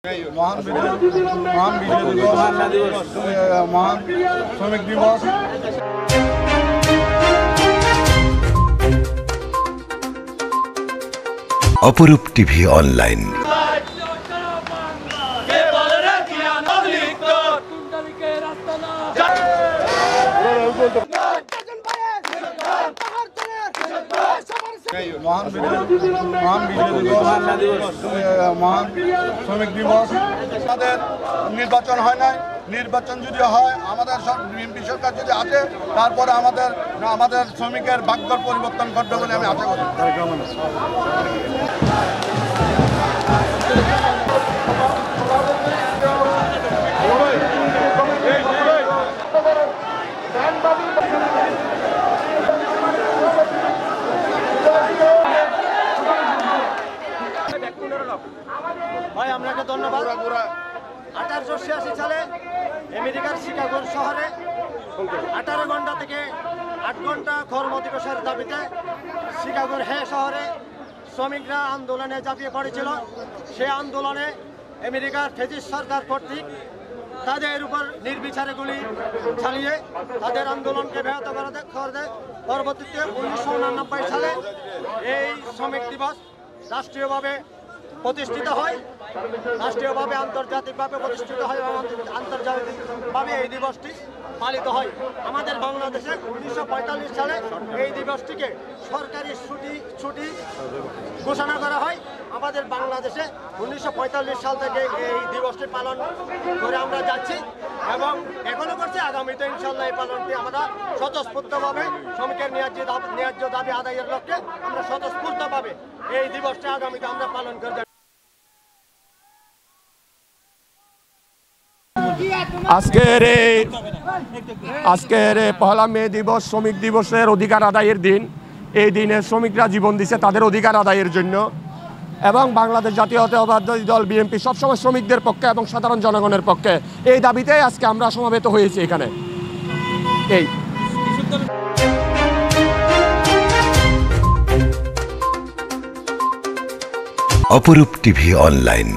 মহান বিজয় দিবস, মহান শ্রমিক দিবস। অপরূপ টিভি অনলাইন। মহান বিজয় দিবস, মহান শ্রমিক দিবস। আমাদের নির্বাচন হয় নাই, নির্বাচন যদি হয় আমাদের বিএনপি সরকার যদি আসে তারপরে আমাদের শ্রমিকের ভাগ্যর পরিবর্তন ঘটবে বলে আমি আশা করি। ভাই আপনাকে ধন্যবাদ। 1886 সালে আমেরিকার শিকাগো শহরে 18 ঘন্টা থেকে 8 ঘন্টা কর্মদিবসের দাবিতে শিকাগোর শহরে শ্রমিকরা আন্দোলনে ঝাঁপিয়ে পড়েছিল। সেই আন্দোলনে আমেরিকার ফ্যাসিস্ট সরকার কর্তৃক তাদের উপর নির্বিচারে গুলি চালিয়ে তাদের আন্দোলনকে ব্যাহত করে পরবর্তীতে 1989 সালে এই শ্রমিক দিবস রাষ্ট্রীয়ভাবে প্রতিষ্ঠিত হয়, রাষ্ট্রীয়ভাবে আন্তর্জাতিকভাবে প্রতিষ্ঠিত হয় এবং আন্তর্জাতিকভাবে এই দিবসটি পালিত হয়। আমাদের বাংলাদেশে 1945 সালে এই দিবসটিকে সরকারি ছুটি ঘোষণা করা হয়। আমাদের বাংলাদেশে 1945 সাল থেকে এই দিবসটি পালন করে আমরা যাচ্ছি এবং এখনো করছি। আগামীতে ইনশাল্লাহ এই পালনটি আমরা স্বতঃস্ফূর্তভাবে শ্রমিকের ন্যায্য দাবি আদায়ের লক্ষ্যে আমরা স্বতঃস্ফূর্তভাবে এই দিবসটি আগামীতে আমরা পালন করব। আজকের পহেলা মে দিবস শ্রমিক দিবসের অধিকার আদায়ের দিন। এই দিনে শ্রমিকরা জীবন দিচ্ছে তাদের অধিকার আদায়ের জন্য এবং বাংলাদেশ জাতীয়তাবাদী দল বিএনপি সবসময় শ্রমিকদের পক্ষে এবং সাধারণ জনগণের পক্ষে। এই দাবিতে আজকে আমরা সমবেত হয়েছি এখানে। এই অপরূপ টিভি অনলাইন।